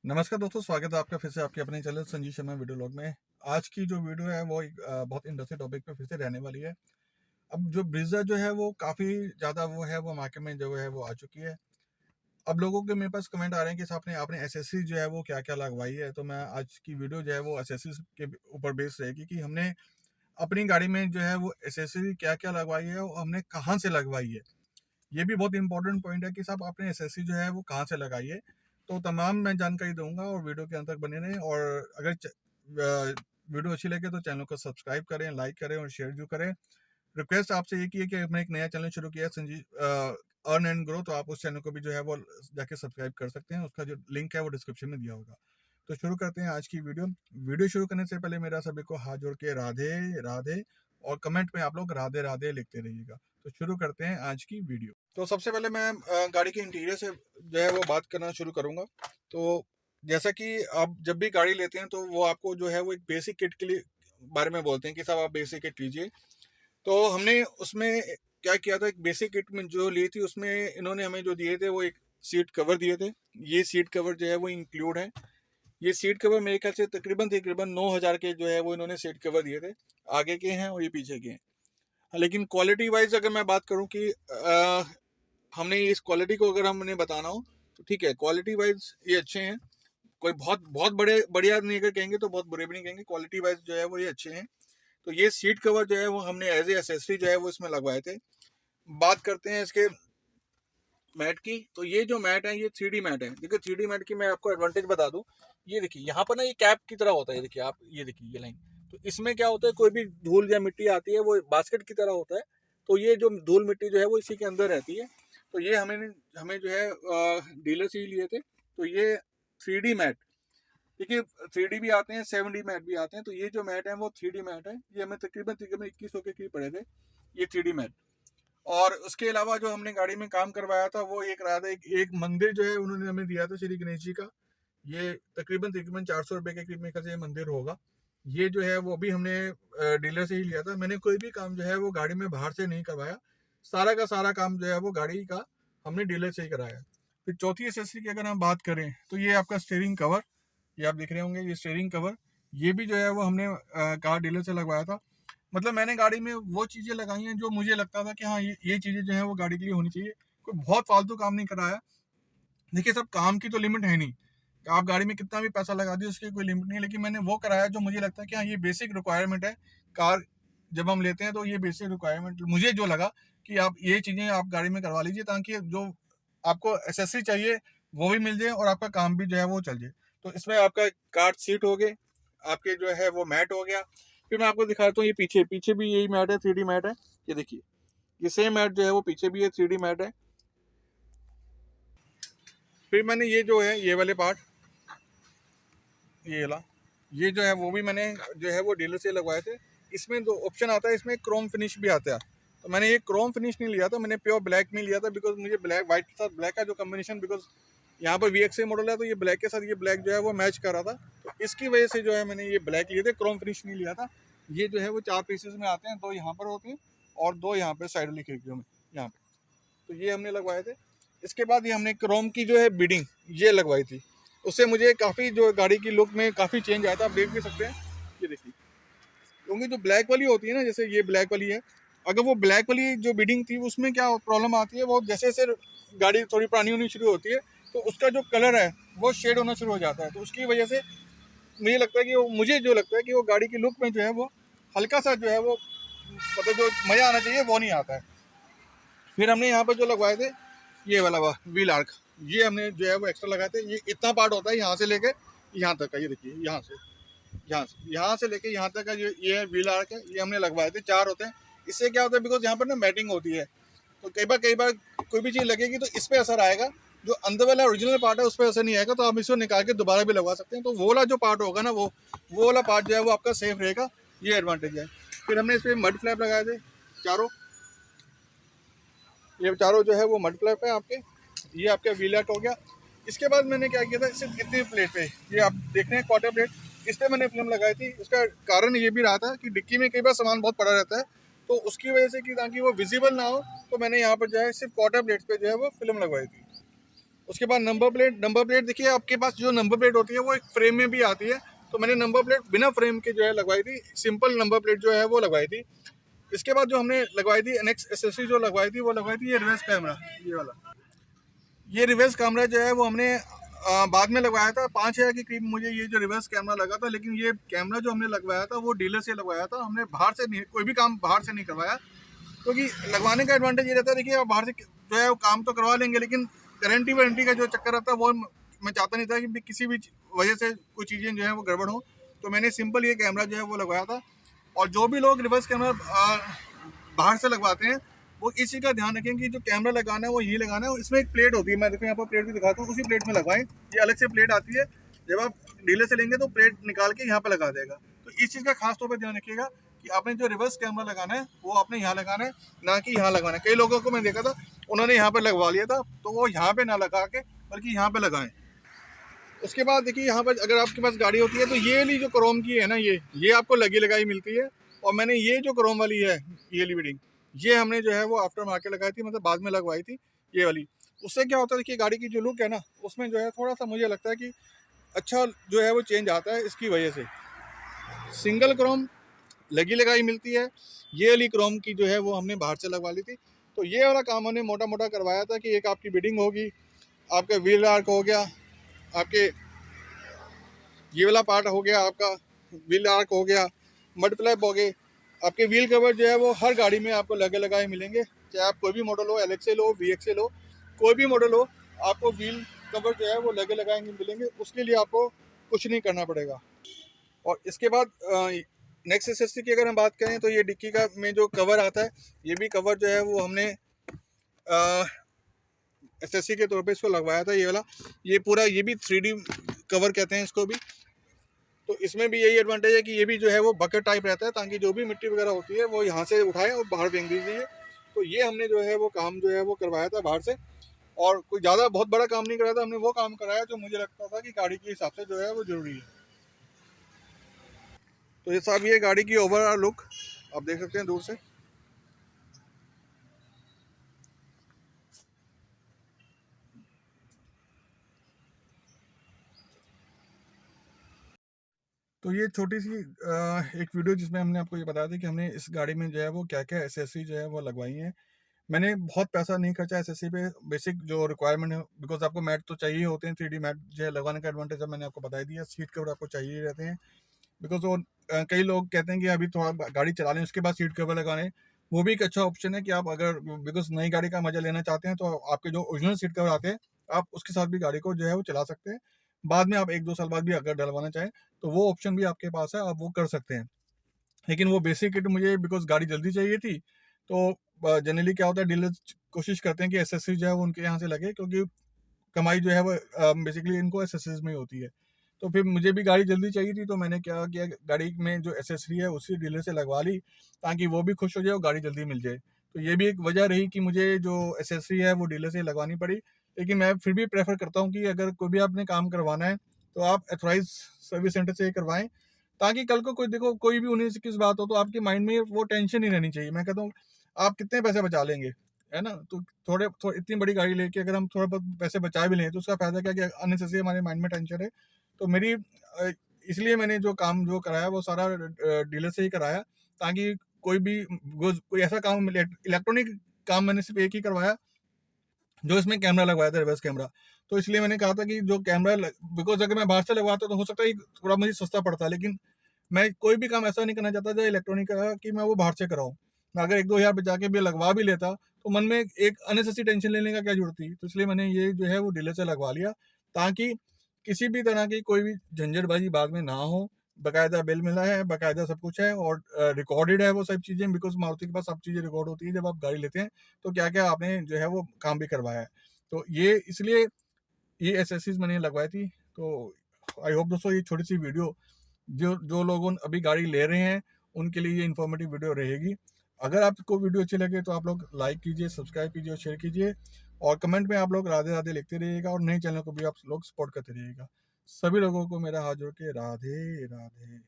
नमस्कार दोस्तों, स्वागत है आपका फिर से आपके अपने channel Sanjeev Sharma video log में। आज की जो वीडियो है वो एक बहुत इंटरेस्टिंग टॉपिक पे फिर से रहने वाली है। अब जो ब्रीज़ा जो है वो काफ़ी ज़्यादा वो मार्केट में जो है वो आ चुकी है। अब लोगों के मेरे पास कमेंट आ रहे हैं कि साहब ने आपने एसेसरी जो है वो क्या-क्या लगवाई है। तो मैं आज की वीडियो जो है वो एसेसरीज़ के ऊपर बेस रहेगी कि हमने अपनी गाड़ी में जो है वो एसेसरी क्या-क्या लगवाई है और हमने कहाँ से लगवाई है। ये भी बहुत इंपॉर्टेंट पॉइंट है कि साहब आपने एसएससी जो है वो कहाँ से लगाई है। तो तमाम मैं जानकारी दूंगा और वीडियो के अंत तक बने रहें। और अगर वीडियो अच्छी लगे तो चैनल को सब्सक्राइब करें, लाइक करें और शेयर जो करें। रिक्वेस्ट आपसे ये की है कि मैं एक नया चैनल शुरू किया है, संजीव अर्न एंड ग्रो। तो आप उस चैनल को भी जो है वो जाके सब्सक्राइब कर सकते हैं। उसका जो लिंक है वो डिस्क्रिप्शन में दिया होगा। तो शुरू करते हैं आज की वीडियो। वीडियो शुरू करने से पहले मेरा सभी को हाथ जोड़ के राधे राधे, और कमेंट में आप लोग राधे राधे लिखते रहिएगा। तो शुरू करते हैं आज की वीडियो। तो सबसे पहले मैं गाड़ी के इंटीरियर से जो है वो बात करना शुरू करूंगा। तो जैसा कि आप जब भी गाड़ी लेते हैं तो वो आपको जो है वो एक बेसिक किट के लिए बारे में बोलते हैं कि साहब आप बेसिक किट लीजिए। तो हमने उसमें क्या किया था, एक बेसिक किट में जो ली थी उसमें इन्होंने हमें जो दिए थे वो एक सीट कवर दिए थे। ये सीट कवर जो है वो इंक्लूड है। ये सीट कवर मेरे ख्याल से तकरीबन तकरीबन 9,000 के जो है वो इन्होंने सीट कवर दिए थे। आगे के हैं और ये पीछे के हैं। लेकिन क्वालिटी वाइज अगर मैं बात करूं कि हमने इस क्वालिटी को अगर हमने बताना हो तो ठीक है, क्वालिटी वाइज ये अच्छे हैं। कोई बहुत बहुत बड़े बढ़िया नहीं अगर कहेंगे तो बहुत बुरे भी नहीं कहेंगे। क्वालिटी वाइज जो है वो ये अच्छे हैं। तो ये सीट कवर जो है वो हमने एज ए एसेसरी जो है वो इसमें लगवाए थे। बात करते हैं इसके मैट की। तो ये जो मैट है ये 3D मैट है। देखिए 3D मैट की मैं आपको एडवांटेज बता दूं। ये देखिए यहाँ पर ना ये कैप की तरह होता है। देखिए आप, ये देखिए ये लाइन। तो इसमें क्या होता है, कोई भी धूल या मिट्टी आती है वो बास्केट की तरह होता है। तो ये जो धूल मिट्टी जो है वो इसी के अंदर रहती है। तो ये हमें हमें जो है डीलर से ही लिए थे। तो ये 3D मैट, देखिए 3D भी आते हैं, 7D मैट भी आते हैं। तो ये जो मैट है वो 3D मैट है। ये हमें तकरीबन तकरीबन 2100 के करीब पड़े थे ये 3D मैट। और उसके अलावा जो हमने गाड़ी में काम करवाया था वो एक रहा था, एक मंदिर जो है उन्होंने हमें दिया था श्री गणेश जी का। ये तकरीबन तकरीबन 400 रुपए के करीब में का ये मंदिर होगा। ये जो है वो भी हमने डीलर से ही लिया था। मैंने कोई भी काम जो है वो गाड़ी में बाहर से नहीं करवाया। सारा का सारा काम जो है वो गाड़ी का हमने डीलर से ही कराया। फिर चौथी एसेसरी की अगर हम बात करें तो ये आपका स्टीयरिंग कवर। ये आप देख रहे होंगे, ये स्टीयरिंग कवर। ये भी जो है वो हमने कार डीलर से लगवाया था। मतलब मैंने गाड़ी में वो चीज़ें लगाई हैं जो मुझे लगता था कि हाँ ये चीज़ें जो है वो गाड़ी के लिए होनी चाहिए। कोई बहुत फालतू काम नहीं कराया। देखिए सब काम की तो लिमिट है नहीं, आप गाड़ी में कितना भी पैसा लगा दिए उसकी कोई लिमिट नहीं है। लेकिन मैंने वो कराया जो मुझे लगता है कि हाँ ये बेसिक रिक्वायरमेंट है। कार जब हम लेते हैं तो ये बेसिक रिक्वायरमेंट मुझे जो लगा कि आप ये चीज़ें आप गाड़ी में करवा लीजिए, ताकि जो आपको एसेसरी चाहिए वो भी मिल जाए और आपका काम भी जो है वो चल जाए। तो इसमें आपका कार सीट हो गए, आपके जो है वो मैट हो गया। फिर मैं आपको दिखाता हूँ, ये पीछे पीछे भी यही मैट है, 3D मैट है। ये देखिए ये सेम मैट जो है वो पीछे भी है, 3D मैट है। फिर मैंने ये जो है ये वाले पार्ट, ये वाला, ये जो है वो भी मैंने जो है वो डीलर से लगवाए थे। इसमें दो ऑप्शन आता है, इसमें क्रोम फिनिश भी आता है। तो मैंने ये क्रोम फिनिश नहीं लिया था, मैंने प्योर ब्लैक में लिया था। बिकॉज मुझे ब्लैक वाइट के साथ ब्लैक का जो कॉम्बिनेशन, बिकॉज यहाँ पर VXA मॉडल है तो ये ब्लैक के साथ ये ब्लैक जो है वो मैच कर रहा था। तो इसकी वजह से जो है मैंने ये ब्लैक लिए थे, क्रोम फिनिश नहीं लिया था। ये जो है वो 4 पीसेस में आते हैं, 2 यहाँ पर होते हैं और 2 यहाँ पे साइड वाली खिड़कियों में यहाँ पे। तो ये हमने लगवाए थे। इसके बाद ये हमने क्रोम की जो है बीडिंग ये लगवाई थी। उससे मुझे काफ़ी जो गाड़ी की लुक में काफ़ी चेंज आया था। आप देख भी सकते हैं, ये देखिए। क्योंकि जो ब्लैक वाली होती है ना, जैसे ये ब्लैक वाली है, अगर वो ब्लैक वाली जो बीडिंग थी उसमें क्या प्रॉब्लम आती है, वो जैसे जैसे गाड़ी थोड़ी पुरानी होनी शुरू होती है तो उसका जो कलर है वो शेड होना शुरू हो जाता है। तो उसकी वजह से मुझे लगता है कि वो, मुझे जो लगता है कि वो गाड़ी की लुक में जो है वो हल्का सा जो है वो, मतलब जो मज़ा आना चाहिए वो नहीं आता है। फिर हमने यहाँ पर जो लगवाए थे ये वाला व्हील आर्क, ये हमने जो है वो एक्स्ट्रा लगाए थे। ये इतना पार्ट होता है यहाँ से लेके यहाँ तक का। ये देखिए यहाँ से लेके यहाँ तक का ये है व्हील आर्क है। ये हमने लगवाए थे, 4 होते हैं। इससे क्या होता है, बिकॉज यहाँ पर ना मैटिंग होती है तो कई बार कोई भी चीज़ लगेगी तो इस पर असर आएगा। जो अंदर वाला ओरिजिनल पार्ट है उस पर असर नहीं आएगा। तो आप इसको निकाल के दोबारा भी लगवा सकते हैं। तो वो वाला जो पार्ट होगा ना, वो वाला पार्ट जो है वो आपका सेफ रहेगा। ये एडवांटेज है। फिर हमने इस पर मड फ्लैप लगाए थे चारों। ये चारों जो है वो मड फ्लैप है आपके। ये आपका व्हील आर्क हो गया। इसके बाद मैंने क्या किया था, सिर्फ इतनी प्लेट पे, ये आप देख रहे हैं क्वार्टर प्लेट, इस पर मैंने फिल्म लगाई थी। इसका कारण ये भी रहा था कि डिक्की में कई बार सामान बहुत पड़ा रहता है, तो उसकी वजह से कि ताकि वो विजिबल ना हो तो मैंने यहाँ पर जो है सिर्फ क्वार्टर प्लेट पे जो है वो फिल्म लगवाई थी। उसके बाद नंबर प्लेट देखिए आपके पास जो नंबर प्लेट होती है वो एक फ्रेम में भी आती है, तो मैंने नंबर प्लेट बिना फ्रेम के जो है लगवाई थी, सिंपल नंबर प्लेट जो है वो लगवाई थी। इसके बाद जो हमने लगवाई थी नेक्स्ट एसेसरी जो लगवाई थी वो लगवाई थी ये रिवर्स कैमरा, ये वाला। ये रिवर्स कैमरा जो है वो हमने बाद में लगवाया था। 5,000 के करीब मुझे ये जो रिवर्स कैमरा लगा था, लेकिन ये कैमरा जो हमने लगवाया था वो डीलर से लगवाया था, हमने बाहर से नहीं, कोई भी काम बाहर से नहीं करवाया। क्योंकि लगवाने का एडवांटेज ये रहता है, देखिए आप बाहर से जो है वो काम तो करवा लेंगे, लेकिन गारंटी वारंटी का जो चक्कर रहता है वो मैं चाहता नहीं था कि किसी भी वजह से कोई चीज़ें जो है वो गड़बड़ हो। तो मैंने सिंपल ये कैमरा जो है वो लगवाया था। और जो भी लोग रिवर्स कैमरा बाहर से लगवाते हैं वो इस चीज़ का ध्यान रखें कि जो कैमरा लगाना है वो यही लगाना है। इसमें एक प्लेट होती है, मैं देखो यहाँ पर प्लेट भी दिखाता हूँ, उसी प्लेट में लगवाएं। ये अलग से प्लेट आती है, जब आप डीलर से लेंगे तो प्लेट निकाल के यहाँ पर लगा देगा। तो इस चीज़ का खास तौर पर ध्यान रखिएगा कि आपने जो रिवर्स कैमरा लगाना है वो आपने यहाँ लगाना है, ना कि यहाँ लगाना है। कई लोगों को मैं देखा था उन्होंने यहाँ पर लगवा लिया था, तो वो यहाँ पे ना लगा के बल्कि यहाँ पे लगाएं। उसके बाद देखिए यहाँ पर अगर आपके पास गाड़ी होती है तो ये वाली जो क्रोम की है ना, ये आपको लगी लगाई मिलती है। और मैंने ये जो क्रोम वाली है ये वाली बिडिंग, ये हमने जो है वो आफ्टर मार्केट लगाई थी, मतलब बाद में लगवाई थी ये वाली। उससे क्या होता है, देखिए गाड़ी की जो लुक है ना उसमें जो है थोड़ा सा मुझे लगता है कि अच्छा जो है वो चेंज आता है इसकी वजह से। सिंगल क्रोम लगी लगाई मिलती है, ये वाली क्रोम की जो है वो हमने बाहर से लगवा ली थी। तो ये वाला काम हमने मोटा मोटा करवाया था कि एक आपकी बिडिंग होगी, आपका व्हील आर्क हो गया, आपके ये वाला पार्ट हो गया, आपका व्हील आर्क हो गया, मड फ्लैप हो गए, आपके व्हील कवर जो है वो हर गाड़ी में आपको लगे लगाए मिलेंगे। चाहे आप कोई भी मॉडल हो, LXL हो, VXL हो, कोई भी मॉडल हो, आपको व्हील कवर जो है वो लगे लगाएंगे मिलेंगे। उसके लिए आपको कुछ नहीं करना पड़ेगा। और इसके बाद नेक्स्ट एसेसरी की अगर हम बात करें तो ये डिक्की का में जो कवर आता है, ये भी कवर जो है वो हमने एसेसरी के तौर पे इसको लगवाया था। ये वाला ये पूरा ये भी 3D कवर कहते हैं इसको भी। तो इसमें भी यही एडवांटेज है कि ये भी जो है वो बकेट टाइप रहता है, ताकि जो भी मिट्टी वगैरह होती है वो यहाँ से उठाएं और बाहर फेंक दीजिए। तो ये हमने जो है वो काम जो है वो करवाया था बाहर से, और कोई ज़्यादा बहुत बड़ा काम नहीं कराया था, हमने वो काम कराया जो मुझे लगता था कि गाड़ी के हिसाब से जो है वो ज़रूरी है। तो ये साहब ये गाड़ी की ओवरऑल लुक आप देख सकते हैं दूर से। तो ये छोटी सी एक वीडियो जिसमें हमने आपको ये बताया था कि हमने इस गाड़ी में जो है वो क्या क्या एसेसरी जो है वो लगवाई है। मैंने बहुत पैसा नहीं खर्चा एसेसरी पे, बेसिक जो रिक्वायरमेंट है, बिकॉज आपको मैट तो चाहिए होते हैं। 3D मैट जो है लगवाने का एडवांटेज है मैंने आपको बता दिया। सीट कवर आपको चाहिए रहते हैं, बिकॉज वो कई लोग कहते हैं कि अभी थोड़ा गाड़ी चला लें उसके बाद सीट कवर लगाने, वो भी एक अच्छा ऑप्शन है कि आप अगर बिकॉज नई गाड़ी का मजा लेना चाहते हैं तो आपके जो ओरिजिनल सीट कवर आते हैं आप उसके साथ भी गाड़ी को जो है वो चला सकते हैं। बाद में आप 1-2 साल बाद भी अगर डलवाना चाहें तो वो ऑप्शन भी आपके पास है, आप वो कर सकते हैं। लेकिन वो बेसिक किट मुझे बिकॉज गाड़ी जल्दी चाहिए थी, तो जनरली क्या होता है डीलर कोशिश करते हैं कि एसेसरी जो है वो उनके यहाँ से लगे, क्योंकि कमाई जो है वो बेसिकली इनको एसेसरीज में ही होती है। तो फिर मुझे भी गाड़ी जल्दी चाहिए थी, तो मैंने क्या किया, गाड़ी में जो एसेसरी है उसी डीलर से लगवा ली, ताकि वो भी खुश हो जाए और गाड़ी जल्दी मिल जाए। तो ये भी एक वजह रही कि मुझे जो एसेसरी है वो डीलर से लगवानी पड़ी। लेकिन मैं फिर भी प्रेफर करता हूँ कि अगर कोई भी आपने काम करवाना है तो आप एथोराइज सर्विस सेंटर से करवाएं, ताकि कल को कोई देखो कोई भी 19-21 बात हो तो आपके माइंड में वो टेंशन नहीं रहनी चाहिए। मैं कहता हूँ आप कितने पैसे बचा लेंगे, है ना? तो इतनी बड़ी गाड़ी लेके अगर हम थोड़ा बहुत पैसे बचा भी लें तो उसका फायदा क्या कि अननेसेसरी हमारे माइंड में टेंशन है। तो मेरी इसलिए मैंने जो काम जो कराया वो सारा डीलर से ही कराया, ताकि कोई ऐसा काम इलेक्ट्रॉनिक काम मैंने सिर्फ एक ही करवाया जो इसमें कैमरा लगवाया था, रिवर्स कैमरा। तो इसलिए मैंने कहा था कि जो कैमरा बिकॉज अगर मैं बाहर से लगवाता तो हो सकता है थोड़ा मुझे सस्ता पड़ता, लेकिन मैं कोई भी काम ऐसा नहीं करना चाहता जो इलेक्ट्रॉनिक का कि मैं वो बाहर से कराऊं। मैं अगर 1-2 हज़ार बचा के भी लगवा भी लेता तो मन में एक अननेसेसरी टेंशन लेने का क्या जरूरत थी। तो इसलिए मैंने ये जो है वो डीलर से लगवा लिया, ताकि किसी भी तरह की कोई भी झंझटबाजी बाद में ना हो। बकायदा बिल मिला है, बकायदा सब कुछ है, और रिकॉर्डेड है वो सब चीज़ें, बिकॉज मारुति के पास सब चीज़ें रिकॉर्ड होती है जब आप गाड़ी लेते हैं तो क्या क्या आपने जो है वो काम भी करवाया है। तो ये इसलिए ये एसेसरीज मैंने लगवाई थी। तो आई होप दोस्तों ये छोटी सी वीडियो जो जो लोग अभी गाड़ी ले रहे हैं उनके लिए ये इन्फॉर्मेटिव वीडियो रहेगी। अगर आपको वीडियो अच्छी लगे तो आप लोग लाइक कीजिए, सब्सक्राइब कीजिए और शेयर कीजिए, और कमेंट में आप लोग राधे राधे लिखते रहिएगा, और नए चैनल को भी आप लोग सपोर्ट करते रहिएगा। सभी लोगों को मेरा हाथ जोड़ के राधे राधे।